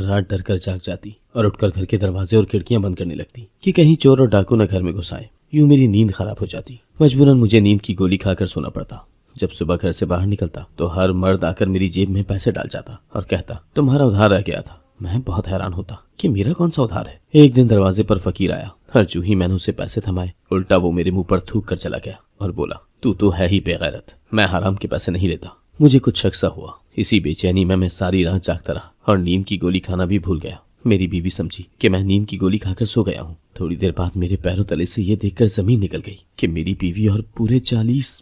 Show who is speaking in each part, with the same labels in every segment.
Speaker 1: रात डर कर जाग जाती और उठकर घर के दरवाजे और खिड़कियां बंद करने लगती कि कहीं चोर और डाकू न घर में घुस आए। यूं मेरी नींद खराब हो जाती। मजबूरन मुझे नींद की गोली खाकर सोना पड़ता। जब सुबह घर से बाहर निकलता तो हर मर्द आकर मेरी जेब में पैसे डाल जाता और कहता तुम्हारा उधार रह गया था। मैं बहुत हैरान होता कि मेरा कौन सा उधार है। एक दिन दरवाजे पर फकीर आया और जो ही मैंने उसे पैसे थमाए उल्टा वो मेरे मुंह पर थूक कर चला गया और बोला तू तो है ही बेगैरत, मैं हराम के पैसे नहीं लेता। मुझे कुछ शक सा हुआ। इसी बेचैनी में मैं सारी रात जागता रहा और नींद की गोली खाना भी भूल गया। मेरी बीवी समझी कि मैं नींद की गोली खाकर सो गया हूँ। थोड़ी देर बाद मेरे पैरों तले से ये देखकर जमीन निकल गई कि मेरी बीवी और पूरे 40।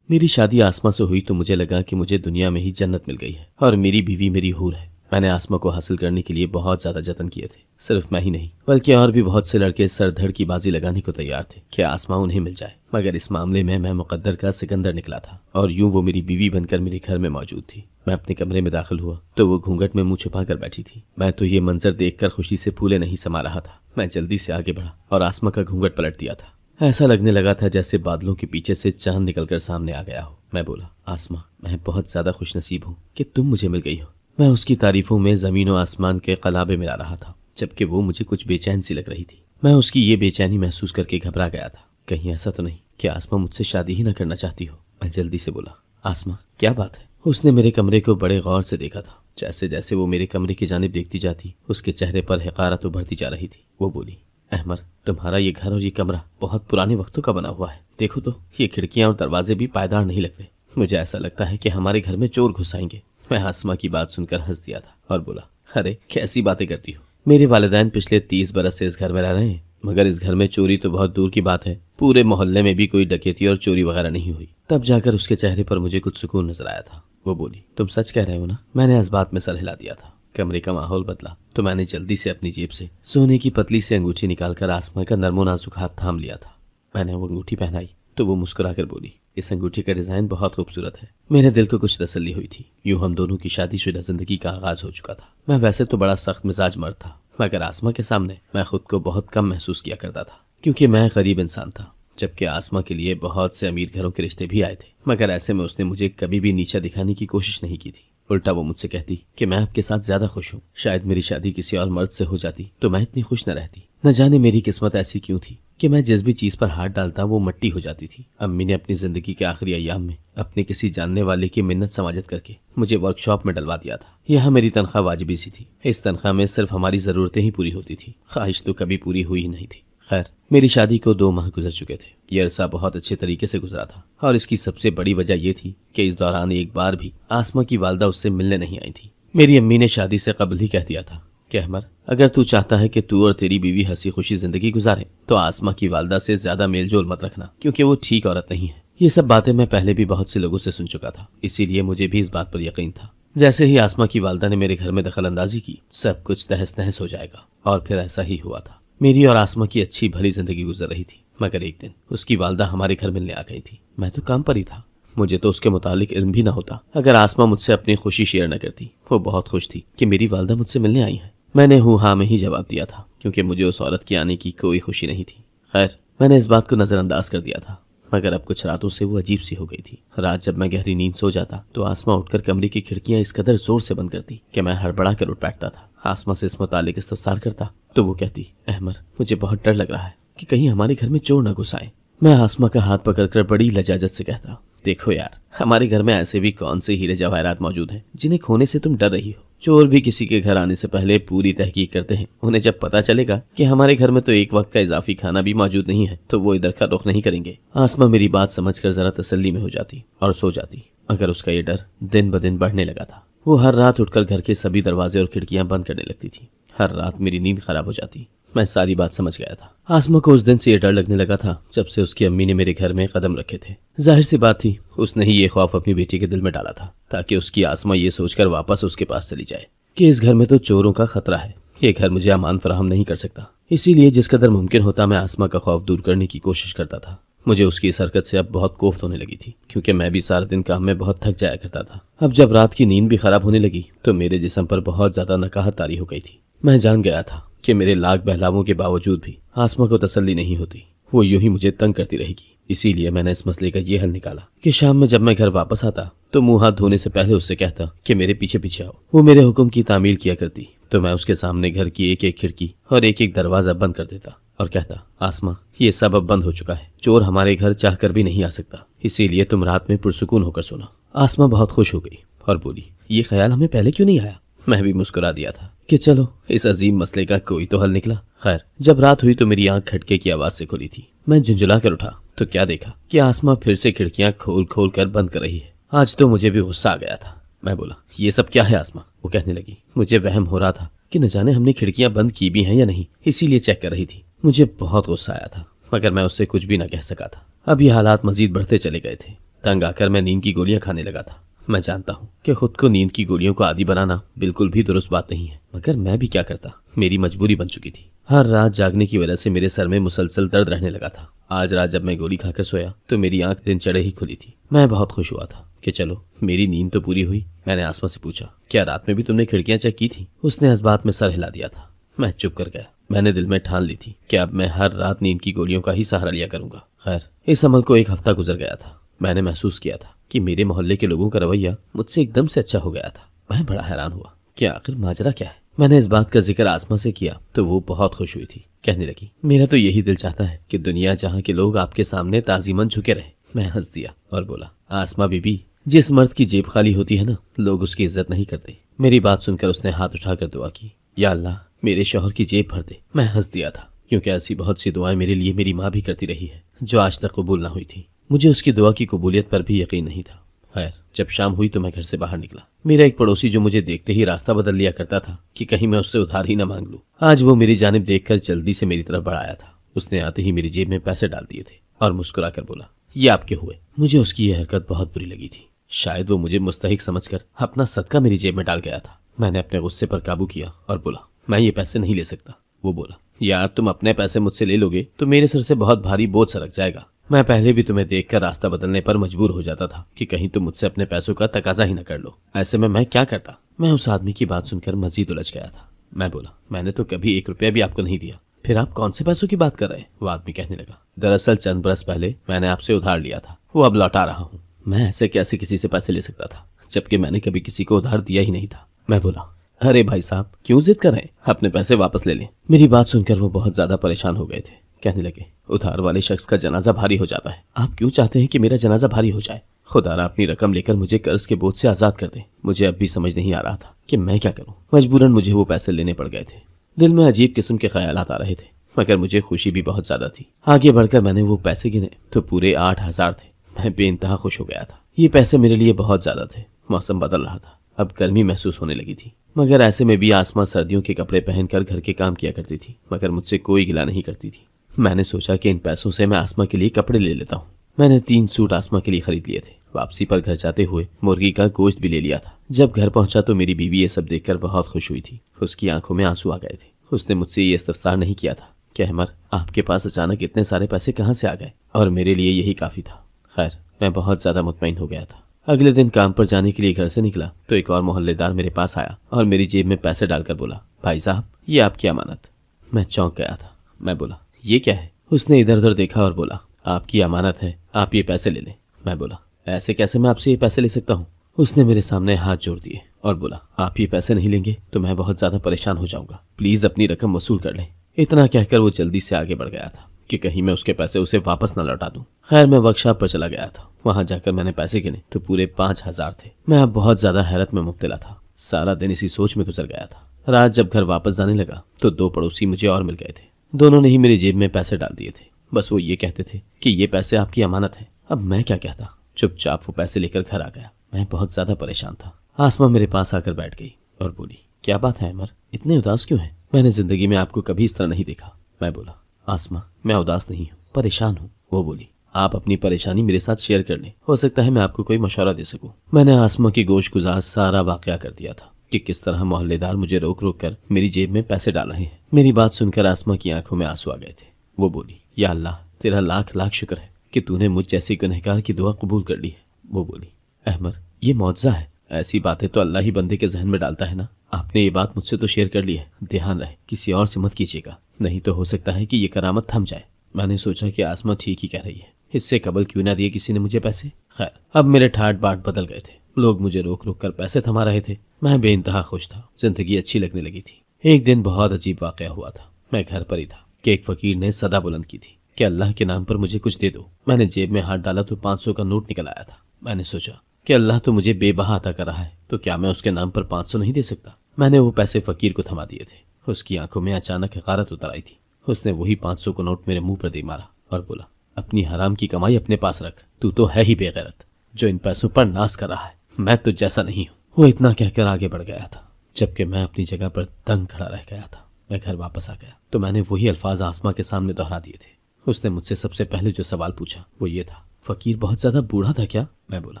Speaker 1: मेरी शादी आसमा से हुई तो मुझे लगा कि मुझे दुनिया में ही जन्नत मिल गई है और मेरी बीवी मेरी हूर है। मैंने आसमा को हासिल करने के लिए बहुत ज्यादा जतन किए थे। सिर्फ मैं ही नहीं बल्कि और भी बहुत से लड़के सर धड़ की बाजी लगाने को तैयार थे कि आसमा उन्हें मिल जाए, मगर इस मामले में मैं मुकद्दर का सिकंदर निकला था और यूं वो मेरी बीवी बनकर मेरे घर में मौजूद थी। मैं अपने कमरे में दाखिल हुआ तो वो घूंघट में मुंह छुपा कर बैठी थी। मैं तो ये मंजर देखकर खुशी से फूले नहीं समा रहा था। मैं जल्दी से आगे बढ़ा और आसमा का घूंघट पलट दिया था। ऐसा लगने लगा था जैसे बादलों के पीछे से चांद निकलकर सामने आ गया हो। मैं बोला आसमा, मैं बहुत ज्यादा खुशनसीब हूँ कि तुम मुझे मिल गई हो। मैं उसकी तारीफों में जमीन और आसमान के कलाबे मिला रहा था, जबकि वो मुझे कुछ बेचैन सी लग रही थी। मैं उसकी ये बेचैनी महसूस करके घबरा गया था। कहीं ऐसा तो नहीं कि आसमा मुझसे शादी ही न करना चाहती हो। मैं जल्दी से बोला आसमा क्या बात है। उसने मेरे कमरे को बड़े गौर से देखा था। जैसे जैसे वो मेरे कमरे की जानिब देखती जाती उसके चेहरे पर हक़ारत उभरती जा रही थी। वो बोली अहमद, तुम्हारा ये घर और ये कमरा बहुत पुराने वक्तों का बना हुआ है। देखो तो ये खिड़कियां और दरवाजे भी पायदार नहीं लगते। मुझे ऐसा लगता है कि हमारे घर में चोर घुस आएंगे। मैं आसमा की बात सुनकर हंस दिया था और बोला अरे कैसी बातें करती हो। मेरे वालिदैन पिछले 30 बरस से इस घर में रह रहे हैं, मगर इस घर में चोरी तो बहुत दूर की बात है। पूरे मोहल्ले में भी कोई डकैती और चोरी वगैरह नहीं हुई। तब जाकर उसके चेहरे पर मुझे कुछ सुकून नजर आया था। वो बोली तुम सच कह रहे हो ना। मैंने इस बात में सर हिला दिया था। कमरे का माहौल बदला तो मैंने जल्दी से अपनी जेब से सोने की पतली से अंगूठी निकालकर आसमा का नरमो नाजुक हाथ थाम लिया था। मैंने वो अंगूठी पहनाई तो वो मुस्कुराकर बोली इस अंगूठी का डिजाइन बहुत खूबसूरत है। मेरे दिल को कुछ तसल्ली हुई थी। यूं हम दोनों की शादीशुदा जिंदगी का आगाज हो चुका था। मैं वैसे तो बड़ा सख्त मिजाज मर्द था, मगर आसमा के सामने मैं खुद को बहुत कम महसूस किया करता था, क्योंकि मैं गरीब इंसान था, जबकि आसमा के लिए बहुत से अमीर घरों के रिश्ते भी आए थे। मगर ऐसे में उसने मुझे कभी भी नीचा दिखाने की कोशिश नहीं की थी। उल्टा वो मुझसे कहती कि मैं आपके साथ ज्यादा खुश हूँ। शायद मेरी शादी किसी और मर्द से हो जाती तो मैं इतनी खुश न रहती। न जाने मेरी किस्मत ऐसी क्यों थी कि मैं जिस भी चीज पर हाथ डालता वो मट्टी हो जाती थी। अम्मी ने अपनी जिंदगी के आखिरी अय्याम में अपने किसी जानने वाले की मिन्नत समाजत करके मुझे वर्कशॉप में डलवा दिया था। यहाँ मेरी तनख्वाह वाजिबी सी थी। इस तनख्वाह में सिर्फ हमारी जरूरतें ही पूरी होती थी, ख्वाहिश तो कभी पूरी हुई ही नहीं थी। खैर, मेरी शादी को 2 माह गुजर चुके थे। ये अरसा बहुत अच्छे तरीके से गुजरा था और इसकी सबसे बड़ी वजह यह थी कि इस दौरान एक बार भी आसमा की वालदा उससे मिलने नहीं आई थी। मेरी अम्मी ने शादी से कबल ही कह दिया था कि अहमद, अगर तू चाहता है कि तू और तेरी बीवी हंसी खुशी जिंदगी गुजारे तो आसमा की वालदा से ज्यादा मेल जोल मत रखना, क्योंकि वो ठीक औरत नहीं है। ये सब बातें मैं पहले भी बहुत से लोगों से सुन चुका था, इसीलिए मुझे भी इस बात पर यकीन था जैसे ही आसमा की वालदा ने मेरे घर में दखल अंदाजी की सब कुछ तहस नहस हो जाएगा। और फिर ऐसा ही हुआ था। मेरी और आसमा की अच्छी भली जिंदगी गुजर रही थी, मगर एक दिन उसकी वालदा हमारे घर मिलने आ गई थी। मैं तो काम पर ही था, मुझे तो उसके मुतालिक इल्म भी ना होता अगर आसमा मुझसे अपनी खुशी शेयर न करती। वो बहुत खुश थी कि मेरी वालदा मुझसे मिलने आई है। मैंने हूँ हाँ में ही जवाब दिया था, क्योंकि मुझे उस औरत के आने की कोई खुशी नहीं थी। खैर, मैंने इस बात को नजरअंदाज कर दिया था, मगर अब कुछ रातों से वो अजीब सी हो गई थी। रात जब मैं गहरी नींद सो जाता तो आसमा उठकर कमरे की खिड़कियां इस कदर जोर से बंद करती कि मैं हड़बड़ा कर उठ बैठता था। आसमा से इस मुतालिक इस्तफसार करता तो वो कहती अहमद, मुझे बहुत डर लग रहा है कि कहीं हमारे घर में चोर न घुस आए। मैं आसमा का हाथ पकड़कर बड़ी लजाजत से कहता देखो यार, हमारे घर में ऐसे भी कौन से हीरे जवाहरात मौजूद हैं जिन्हें खोने से तुम डर रही हो। चोर भी किसी के घर आने से पहले पूरी तहकीक करते हैं। उन्हें जब पता चलेगा कि हमारे घर में तो एक वक्त का इजाफी खाना भी मौजूद नहीं है तो वो इधर का रुख नहीं करेंगे। आसमा मेरी बात समझकर जरा तसल्ली में हो जाती और सो जाती, मगर उसका ये डर दिन ब दिन बढ़ने लगा था। वो हर रात उठकर घर के सभी दरवाजे और खिड़कियां बंद करने लगती थी। हर रात मेरी नींद खराब हो जाती। मैं सारी बात समझ गया था। आसमा को उस दिन से ये डर लगने लगा था जब से उसकी अम्मी ने मेरे घर में कदम रखे थे। जाहिर सी बात थी, उसने ही ये खौफ अपनी बेटी के दिल में डाला था ताकि उसकी आसमा ये सोचकर वापस उसके पास चली जाए कि इस घर में तो चोरों का खतरा है, ये घर मुझे अमान फराहम नहीं कर सकता। इसीलिए जिस कदर मुमकिन होता मैं आसमा का खौफ दूर करने की कोशिश करता था। मुझे उसकी इस हरकत से अब बहुत कोफ्त होने लगी थी, क्योंकि मैं भी सारा दिन काम में बहुत थक जाया करता था। अब जब रात की नींद भी खराब होने लगी तो मेरे जिस्म पर बहुत ज्यादा नकाहत तारी हो गई थी। मैं जान गया था कि मेरे लाख बहलावों के बावजूद भी आसमा को तसल्ली नहीं होती, वो यूं ही मुझे तंग करती रहेगी। इसीलिए मैंने इस मसले का ये हल निकाला कि शाम में जब मैं घर वापस आता تو मुंह हाथ धोने से पहले उससे कहता कि मेरे पीछे पीछे आओ। वो मेरे हुक्म की तामील किया करती तो मैं उसके सामने घर की एक एक खिड़की और एक एक दरवाजा बंद कर देता और कहता, आसमा ये सब अब बंद हो चुका है, चोर हमारे घर चाह कर भी नहीं आ सकता, इसीलिए तुम रात में पुरसुकून होकर सोना। आसमा बहुत खुश हो गई और बोली, ये ख्याल हमें पहले क्यों नहीं आया। मैं भी मुस्कुरा दिया था कि चलो इस अजीम मसले का कोई तो हल निकला। खैर जब रात हुई तो मेरी आंख खटके की आवाज से खुली थी। मैं झुंझुला कर उठा तो क्या देखा कि आसमा फिर से खिड़कियां खोल खोल कर बंद कर रही है। आज तो मुझे भी गुस्सा आ गया था। मैं बोला, ये सब क्या है आसमा। वो कहने लगी, मुझे वहम हो रहा था कि न जाने हमने खिड़कियां बंद की भी हैं या नहीं, इसीलिए चेक कर रही थी। मुझे बहुत गुस्सा आया था मगर मैं उससे कुछ भी न कह सका था। अब ये हालात मजीद बढ़ते चले गए थे। तंग आकर मैं नींद की गोलियां खाने लगा था। मैं जानता हूँ कि खुद को नींद की गोलियों को आदी बनाना बिल्कुल भी दुरुस्त बात नहीं है, मगर मैं भी क्या करता, मेरी मजबूरी बन चुकी थी। हर रात जागने की वजह से मेरे सर में मुसलसल दर्द रहने लगा था। आज रात जब मैं गोली खाकर सोया तो मेरी आंख दिन चढ़े ही खुली थी। मैं बहुत खुश हुआ था कि चलो मेरी नींद तो पूरी हुई। मैंने आसमा से पूछा, क्या रात में भी तुमने खिड़कियां चेक की थी। उसने इस बात में सर हिला दिया था। मैं चुप कर गया। मैंने दिल में ठान ली थी कि अब मैं हर रात नींद की गोलियों का ही सहारा लिया करूंगा। खैर इस अमल को एक हफ्ता गुजर गया था। मैंने महसूस किया था कि मेरे मोहल्ले के लोगों का रवैया मुझसे एकदम से अच्छा हो गया था। मैं बड़ा हैरान हुआ कि आखिर माजरा क्या है। मैंने इस बात का जिक्र आसमा से किया तो वो बहुत खुश हुई थी। कहने लगी, मेरा तो यही दिल चाहता है कि दुनिया जहाँ के लोग आपके सामने ताजीमन झुके रहे। मैं हंस दिया और बोला, आसमा बीबी, जिस मर्द की जेब खाली होती है ना, लोग उसकी इज्जत नहीं करते। मेरी बात सुनकर उसने हाथ उठाकर दुआ की, या अल्लाह मेरे शौहर की जेब भर दे। मैं हंस दिया था क्योंकि ऐसी बहुत सी दुआएं मेरे लिए मेरी माँ भी करती रही है जो आज तक कबूल ना हुई थी। मुझे उसकी दुआ की कबूलियत पर भी यकीन नहीं था। खैर जब शाम हुई तो मैं घर से बाहर निकला। मेरा एक पड़ोसी जो मुझे देखते ही रास्ता बदल लिया करता था कि कहीं मैं उससे उधार ही न मांग लूं, आज वो मेरी जानिब देखकर जल्दी से मेरी तरफ बढ़ाया था। उसने आते ही मेरी जेब में पैसे डाल दिए थे और मुस्कुरा कर बोला, ये आपके हुए। मुझे उसकी यह हरकत बहुत बुरी लगी थी। शायद वो मुझे मुस्तहिक समझकर अपना सदका मेरी जेब में डाल गया था। मैंने अपने गुस्से पर काबू किया और बोला, मैं ये पैसे नहीं ले सकता। वो बोला, यार तुम अपने पैसे मुझसे ले लोगे तो मेरे सर से बहुत भारी बोझ सरक जाएगा। मैं पहले भी तुम्हें देखकर रास्ता बदलने पर मजबूर हो जाता था कि कहीं तुम मुझसे अपने पैसों का तकाजा ही न कर लो। ऐसे में मैं क्या करता। मैं उस आदमी की बात सुनकर मजीद उलझ गया था। मैं बोला, मैंने तो कभी 1 रुपया भी आपको नहीं दिया। फिर आप कौन से पैसों की बात कर रहे हैं। वो आदमी कहने लगा, दरअसल चंद बरस पहले मैंने आपसे उधार लिया था, वो अब लौटा रहा हूँ। मैं ऐसे कैसे किसी से पैसे ले सकता था जबकि मैंने कभी किसी को उधार दिया ही नहीं था। मैं बोला, अरे भाई साहब क्यों जिद कर रहे हैं, अपने पैसे वापस ले लें। मेरी बात सुनकर वो बहुत ज्यादा परेशान हो गए थे। कहने लगे, उधार वाले शख्स का जनाजा भारी हो जाता है। आप क्यों चाहते हैं कि मेरा जनाजा भारी हो जाए। खुदारा अपनी रकम लेकर मुझे कर्ज के बोझ से आजाद कर दे। मुझे अब भी समझ नहीं आ रहा था कि मैं क्या करूं। मजबूरन मुझे वो पैसे लेने पड़ गए थे। दिल में अजीब किस्म के ख्यालात आ रहे थे मगर मुझे खुशी भी बहुत ज्यादा थी। आगे बढ़कर मैंने वो पैसे गिने तो पूरे 8,000 थे। मैं बेइंतहा खुश हो गया था। ये पैसे मेरे लिए बहुत ज्यादा थे। मौसम बदल रहा था, अब गर्मी महसूस होने लगी थी, मगर ऐसे में भी आसमा सर्दियों के कपड़े पहनकर घर के काम किया करती थी मगर मुझसे कोई गिला नहीं करती थी। मैंने सोचा कि इन पैसों से मैं आसमा के लिए कपड़े ले लेता हूँ। मैंने 3 सूट आसमा के लिए खरीद लिए थे। वापसी पर घर जाते हुए मुर्गी का गोश्त भी ले लिया था। जब घर पहुंचा तो मेरी बीवी ये सब देखकर बहुत खुश हुई थी। उसकी आंखों में आंसू आ गए थे। उसने मुझसे ये इस्तफसार नहीं किया था कि अहमर आपके पास अचानक इतने सारे पैसे कहाँ से आ गए, और मेरे लिए यही काफी था। खैर मैं बहुत ज्यादा मुतमईन हो गया था। अगले दिन काम पर जाने के लिए घर से निकला तो एक और मोहल्लेदार मेरे पास आया और मेरी जेब में पैसे डालकर बोला, भाई साहब ये आपकी अमानत। मैं चौंक गया था। मैं बोला, ये क्या है। उसने इधर उधर देखा और बोला, आपकी अमानत है, आप ये पैसे ले लें। मैं बोला, ऐसे कैसे मैं आपसे ये पैसे ले सकता हूँ। उसने मेरे सामने हाथ जोड़ दिए और बोला, आप ये पैसे नहीं लेंगे तो मैं बहुत ज्यादा परेशान हो जाऊंगा, प्लीज अपनी रकम वसूल कर लें। इतना कहकर वो जल्दी से आगे बढ़ गया था कि कहीं मैं उसके पैसे उसे वापस न लौटा दूं। खैर मैं वर्कशॉप पर चला गया था। वहां जाकर मैंने पैसे गिने तो पूरे 5,000 थे। मैं अब बहुत ज्यादा हैरत में मुब्तला था। सारा दिन इसी सोच में गुजर गया था। रात जब घर वापस जाने लगा तो 2 पड़ोसी मुझे और मिल गए थे। दोनों ने ही मेरी जेब में पैसे डाल दिए थे। बस वो ये कहते थे कि ये पैसे आपकी अमानत है। अब मैं क्या कहता। चुपचाप वो पैसे लेकर घर आ गया। मैं बहुत ज्यादा परेशान था। आसमा मेरे पास आकर बैठ गई और बोली, क्या बात है अमर, इतने उदास क्यों हैं? मैंने जिंदगी में आपको कभी इस तरह नहीं देखा। मैं बोला, आसमा मैं उदास नहीं हूँ, परेशान हूँ। वो बोली, आप अपनी परेशानी मेरे साथ शेयर कर लें, हो सकता है मैं आपको कोई मशवरा दे सकूं। मैंने आसमा की गोश गुजार सारा वाकया कर दिया था कि किस तरह मोहल्लेदार मुझे रोक रोक कर मेरी जेब में पैसे डाल रहे हैं। मेरी बात सुनकर आसमा की आंखों में आंसू आ गए थे। वो बोली, या अल्लाह तेरा लाख लाख शुक्र है कि तूने मुझ जैसी गुनहगार की दुआ कबूल कर ली है। वो बोली, अहमद ये मौजज़ा है, ऐसी बातें तो अल्लाह ही बंदे के जहन में डालता है ना। आपने ये बात मुझसे तो शेयर कर ली है, ध्यान रहे किसी और से मत कीजिएगा, नहीं तो हो सकता है कि ये करामत थम जाए। मैंने सोचा कि आसमा ठीक ही कह रही है, इससे कबल क्यों ना दिए किसी ने मुझे पैसे। खैर अब मेरे ठाट बाट बदल गए थे। لوگ مجھے روک روک کر پیسے تھما رہے تھے۔ میں بے انتہا خوش تھا، زندگی اچھی لگنے لگی تھی۔ ایک دن بہت عجیب واقعہ ہوا تھا۔ میں گھر پر ہی تھا کہ ایک فقیر نے صدا بلند کی تھی کہ اللہ کے نام پر مجھے کچھ دے دو۔ میں نے جیب میں ہاتھ ڈالا تو 500 کا نوٹ نکل آیا تھا۔ میں نے سوچا کہ اللہ تو مجھے بے بہا عطا کر رہا ہے، تو کیا میں اس کے نام پر 500 نہیں دے سکتا؟ میں نے وہ پیسے فقیر کو تھما دیے تھے۔ اس کی آنکھوں میں اچانک حقارت اتر آئی تھی۔ اس نے وہی 500 کو نوٹ میرے منہ پر دے مارا اور بولا، اپنی حرام کی کمائی اپنے پاس رکھ، تو ہے ہی بے غیرت جو ان پیسوں پر ناز کر رہا ہے۔ میں تو جیسا نہیں ہوں۔ وہ اتنا کہہ کر آگے بڑھ گیا تھا، جبکہ میں اپنی جگہ پر دنگ کھڑا رہ گیا تھا۔ میں گھر واپس آ گیا تو میں نے وہی الفاظ آسماں کے سامنے دہرا دیے تھے۔ اس نے مجھ سے سب سے پہلے جو سوال پوچھا وہ یہ تھا، فقیر بہت زیادہ بوڑھا تھا کیا؟ میں بولا،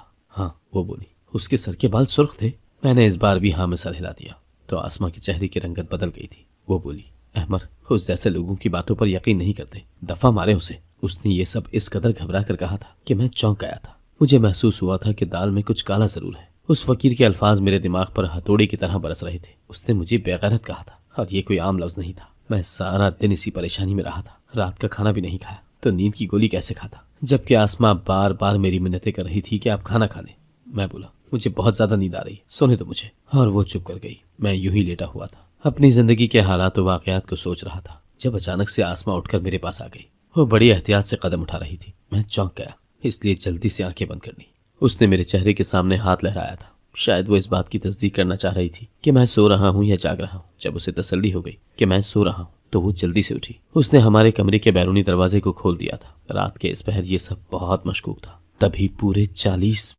Speaker 1: ہاں۔ وہ بولی، اس کے سر کے بال سرخ تھے؟ میں نے اس بار بھی ہاں میں سر ہلا دیا تو آسماں کے چہرے کی رنگت بدل گئی تھی۔ وہ بولی، احمر، اس جیسے لوگوں کی باتوں پر یقین نہیں کرتے، دفعہ مارے اسے۔ اس نے یہ سب اس قدر گھبرا کر کہا تھا کہ میں چونک گیا تھا۔ مجھے محسوس ہوا تھا کہ دال میں کچھ کالا ضرور ہے۔ اس فقیر کے الفاظ میرے دماغ پر ہتھوڑی کی طرح برس رہے تھے۔ اس نے مجھے بے غیرت کہا تھا اور یہ کوئی عام لفظ نہیں تھا۔ میں سارا دن اسی پریشانی میں رہا تھا، رات کا کھانا بھی نہیں کھایا تو نیند کی گولی کیسے کھاتا، جبکہ آسماں بار بار میری منتیں کر رہی تھی کہ آپ کھانا کھا لیں۔ میں بولا، مجھے بہت زیادہ نیند آ رہی، سونے دو مجھے، اور وہ چپ کر گئی۔ میں یوں ہی لیٹا ہوا تھا، اپنی زندگی کے حالات و واقعات کو سوچ رہا تھا، جب اچانک سے آسماں اٹھ کر میرے پاس آ گئی۔ وہ بڑی احتیاط سے قدم اٹھا رہی تھی۔ میں چونک گیا، اس لیے جلدی سے آنکھیں بند کر لی۔ اس نے میرے چہرے کے سامنے ہاتھ لہرایا تھا، شاید وہ اس بات کی تصدیق کرنا چاہ رہی تھی کہ میں سو رہا ہوں یا جاگ رہا ہوں۔ جب اسے تسلی ہو گئی کہ میں سو رہا ہوں تو وہ جلدی سے اٹھی۔ اس نے ہمارے کمرے کے بیرونی دروازے کو کھول دیا تھا۔ رات کے اس پہر یہ سب بہت مشکوک تھا۔ تبھی پورے 40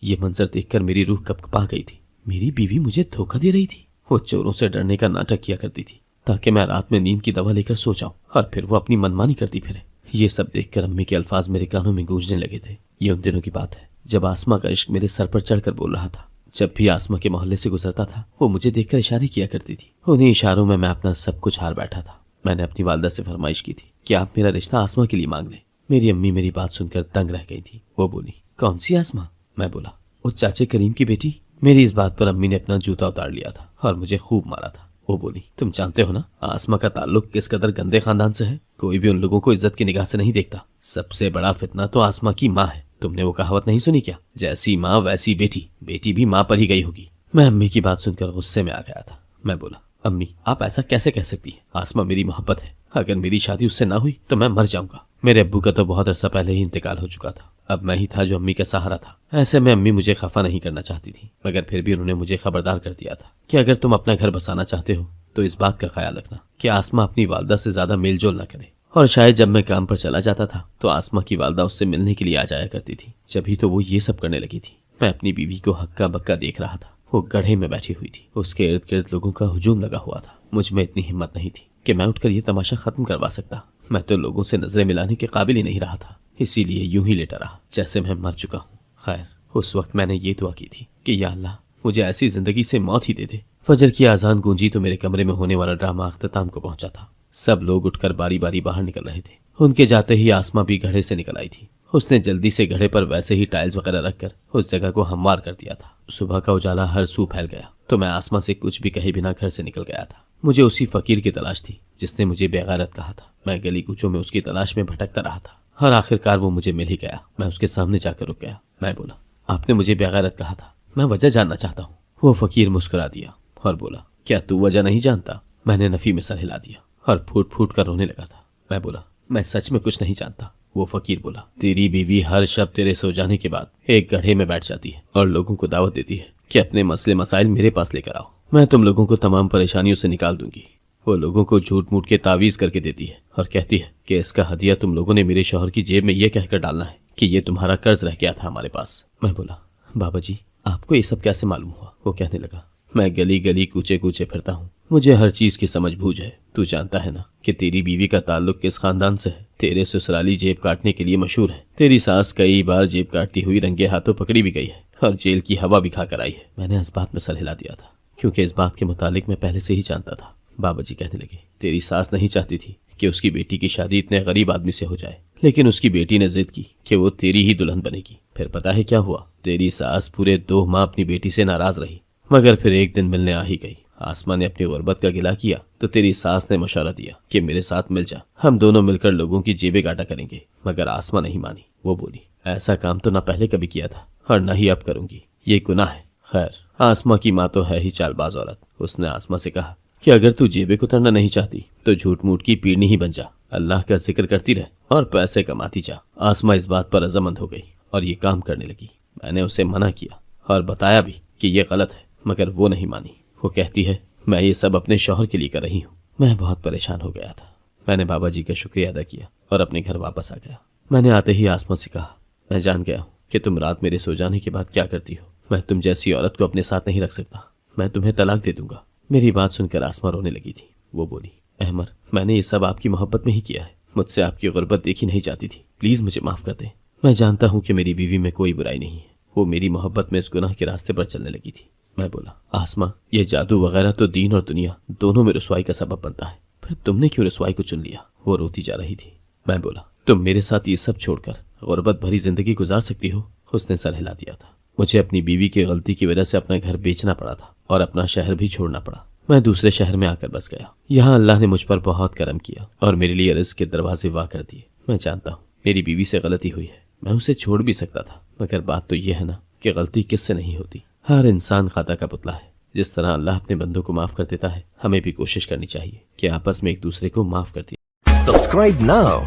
Speaker 1: یہ منظر دیکھ کر میری روح کپکپا گئی تھی۔ میری بیوی مجھے دھوکہ دے رہی تھی۔ وہ چوروں سے ڈرنے کا ناٹک کیا کرتی تھی تاکہ میں رات میں نیند کی دوا لے کر سو جاؤں، اور پھر وہ اپنی منمانی کرتی پھرے۔ یہ سب دیکھ کر امی کے الفاظ میرے کانوں میں گونجنے لگے تھے۔ یہ ان دنوں کی بات ہے جب آسماں کا عشق میرے سر پر چڑھ کر بول رہا تھا۔ جب بھی آسماں کے محلے سے گزرتا تھا وہ مجھے دیکھ کر اشارے کیا کرتی تھی۔ انہیں اشاروں میں اپنا سب کچھ ہار بیٹھا تھا۔ میں نے اپنی والدہ سے فرمائش کی تھی کہ آپ میرا رشتہ آسماں کے لیے مانگ لیں۔ میری امی میری بات سن کر دنگ رہ گئی تھی۔ وہ بولی، کون سی آسماں؟ میں بولا، وہ چاچے کریم کی بیٹی۔ میری اس بات پر امی نے اپنا جوتا اتار لیا تھا اور مجھے خوب مارا تھا۔ وہ بولی، تم جانتے ہو نا آسماں کا تعلق کس قدر گندے خاندان سے ہے؟ کوئی بھی ان لوگوں کو عزت کی نگاہ سے نہیں دیکھتا۔ سب سے بڑا فتنہ تو آسماں کی ماں ہے۔ تم نے وہ کہاوت نہیں سنی کیا، جیسی ماں ویسی بیٹی، بیٹی بھی ماں پر ہی گئی ہوگی۔ میں امی کی بات سن کر غصے میں آ گیا تھا۔ میں بولا، امی آپ ایسا کیسے کہہ سکتی ہیں؟ آسماں میری محبت ہے، اگر میری شادی اس سے نہ ہوئی تو میں مر جاؤں گا۔ میرے ابو کا تو بہت عرصہ پہلے ہی انتقال ہو چکا تھا، اب میں ہی تھا جو امی کا سہارا تھا۔ ایسے میں امی مجھے خفا نہیں کرنا چاہتی تھی، مگر پھر بھی انہوں نے مجھے خبردار کر دیا تھا کہ اگر تم اپنا گھر بسانا چاہتے ہو تو اس بات کا خیال رکھنا کہ آسماں اپنی والدہ سے زیادہ میل جول نہ کرے۔ اور شاید جب میں کام پر چلا جاتا تھا تو آسماں کی والدہ اس سے ملنے کے لیے آ جایا کرتی تھی، جبھی تو وہ یہ سب کرنے لگی تھی۔ میں اپنی بیوی کو ہکا بکا دیکھ رہا تھا۔ وہ گڑھے میں بیٹھی ہوئی تھی، اس کے ارد گرد لوگوں کا ہجوم لگا ہوا تھا۔ مجھ میں اتنی ہمت نہیں تھی کہ میں اٹھ کر یہ تماشا ختم کروا سکتا۔ میں تو لوگوں سے نظریں ملانے کے قابل ہی نہیں رہا تھا، اسی لیے یوں ہی لیٹا رہا جیسے میں مر چکا ہوں۔ خیر، اس وقت میں نے یہ دعا کی تھی کہ یا اللہ مجھے ایسی زندگی سے موت ہی دے دے۔ فجر کی اذان گونجی تو میرے کمرے میں ہونے والا ڈرامہ اختتام کو پہنچا تھا۔ سب لوگ اٹھ کر باری باری باہر نکل رہے تھے۔ ان کے جاتے ہی آسماں بھی گھڑے سے نکل آئی تھی۔ اس نے جلدی سے گھڑے پر ویسے ہی ٹائلز وغیرہ رکھ کر اس جگہ کو ہموار کر دیا تھا۔ صبح کا اجالا ہر سو پھیل گیا تو میں آسماں سے کچھ بھی کہے بنا گھر سے نکل گیا تھا۔ مجھے اسی فقیر کی تلاش تھی جس نے مجھے بے غیرت کہا تھا۔ میں گلی کوچوں میں اس کی تلاش میں بھٹکتا رہا تھا اور آخر کار وہ مجھے مل ہی گیا۔ میں اس کے سامنے جا کر رک گیا۔ میں بولا، آپ نے مجھے بے غیرت کہا تھا، میں وجہ جاننا چاہتا ہوں۔ وہ فقیر مسکرا دیا اور بولا، کیا تو وجہ نہیں جانتا؟ میں نے نفی میں سر ہلا دیا اور پھوٹ پھوٹ کر رونے لگا تھا۔ میں بولا، میں سچ میں کچھ نہیں جانتا۔ وہ فقیر بولا، تیری بیوی ہر شب تیرے سو جانے کے بعد ایک گڑھے میں بیٹھ جاتی ہے اور لوگوں کو دعوت دیتی ہے کہ اپنے مسئلے مسائل میرے پاس لے کر آؤ، میں تم لوگوں کو تمام پریشانیوں سے نکال دوں گی۔ وہ لوگوں کو جھوٹ موٹ کے تعویذ کر کے دیتی ہے اور کہتی ہے کہ اس کا ہدیہ تم لوگوں نے میرے شوہر کی جیب میں یہ کہہ کر ڈالنا ہے کہ یہ تمہارا قرض رہ گیا تھا ہمارے پاس۔ میں بولا، بابا جی آپ کو یہ سب کیسے معلوم ہوا؟ وہ کہنے لگا، میں گلی گلی کوچے کوچے پھرتا ہوں، مجھے ہر چیز کی سمجھ بوجھ ہے۔ تو جانتا ہے نا کہ تیری بیوی کا تعلق کس خاندان سے ہے؟ تیرے سسرالی جیب کاٹنے کے لیے مشہور ہے۔ تیری ساس کئی بار جیب کاٹتی ہوئی رنگے ہاتھوں پکڑی بھی گئی ہے اور جیل کی ہوا بھی کھا کر آئی ہے۔ میں نے اس بات میں سر ہلا دیا تھا کیونکہ اس بات کے متعلق میں پہلے سے ہی جانتا تھا۔ بابا جی کہنے لگے، تیری ساس نہیں چاہتی تھی کہ اس کی بیٹی کی شادی اتنے غریب آدمی سے ہو جائے، لیکن اس کی بیٹی نے ضد کی کہ وہ تیری ہی دلہن بنے گی۔ پھر پتہ ہے کیا ہوا؟ تیری ساس پورے 2 ماہ اپنی بیٹی سے ناراض رہی، مگر پھر ایک دن ملنے آ ہی گئی۔ آسماں نے اپنی غربت کا گلہ کیا تو تیری ساس نے مشورہ دیا کہ میرے ساتھ مل جا، ہم دونوں مل کر لوگوں کی جیبیں کاٹا کریں گے، مگر آسماں نہیں مانی۔ وہ بولی، ایسا کام تو نہ پہلے کبھی کیا تھا اور نہ ہی اب کروں گی، یہ گناہ ہے۔ خیر، آسما کی ماں تو ہے ہی چال باز عورت۔ اس نے آسما سے کہا کہ اگر تو جیبیں کو ترنا نہیں چاہتی تو جھوٹ موٹ کی پیڑنی ہی بن جا، اللہ کا ذکر کرتی رہ اور پیسے کماتی جا۔ آسما اس بات پر رضامند ہو گئی اور یہ کام کرنے لگی۔ میں نے اسے منع کیا اور بتایا بھی کہ یہ غلط ہے، مگر وہ نہیں مانی۔ وہ کہتی ہے میں یہ سب اپنے شوہر کے لیے کر رہی ہوں۔ میں بہت پریشان ہو گیا تھا۔ میں نے بابا جی کا شکریہ ادا کیا اور اپنے گھر واپس آ گیا۔ میں نے آتے ہی آسما سے کہا میں جان گیا ہوں کہ تم رات میرے سو جانے کے بعد کیا کرتی ہو۔ میں تم جیسی عورت کو اپنے ساتھ نہیں رکھ سکتا، میں تمہیں طلاق دے دوں گا۔ میری بات سن کر آسما رونے لگی تھی۔ وہ بولی احمر، میں نے یہ سب آپ کی محبت میں ہی کیا ہے، مجھ سے آپ کی غربت دیکھی نہیں جاتی تھی، پلیز مجھے معاف کر دیں۔ میں جانتا ہوں کہ میری بیوی میں کوئی برائی نہیں ہے، وہ میری محبت میں اس گناہ کے راستے پر چلنے لگی تھی۔ میں بولا آسما، یہ جادو وغیرہ تو دین اور دنیا دونوں میں رسوائی کا سبب بنتا ہے، پھر تم نے کیوں رسوائی کو چن لیا؟ وہ روتی جا رہی تھی۔ میں بولا تم میرے ساتھ یہ سب چھوڑ کر غربت بھری زندگی گزار سکتی ہو؟ اس نے سر ہلا دیا تھا۔ مجھے اپنی بیوی کی غلطی کی وجہ سے اپنا گھر بیچنا پڑا تھا اور اپنا شہر بھی چھوڑنا پڑا۔ میں دوسرے شہر میں آ کر بس گیا۔ یہاں اللہ نے مجھ پر بہت کرم کیا اور میرے لیے رزق کے دروازے واہ کر دیے۔ میں جانتا ہوں میری بیوی سے غلطی ہوئی ہے، میں اسے چھوڑ بھی سکتا تھا، مگر بات تو یہ ہے نا کہ غلطی کس سے نہیں ہوتی۔ ہر انسان خطا کا پتلا ہے۔ جس طرح اللہ اپنے بندوں کو معاف کر دیتا ہے، ہمیں بھی کوشش کرنی چاہیے کہ آپس میں ایک دوسرے کو معاف کر دیں۔
Speaker 2: Subscribe now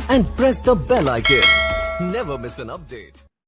Speaker 2: and press the bell icon. Never miss an update.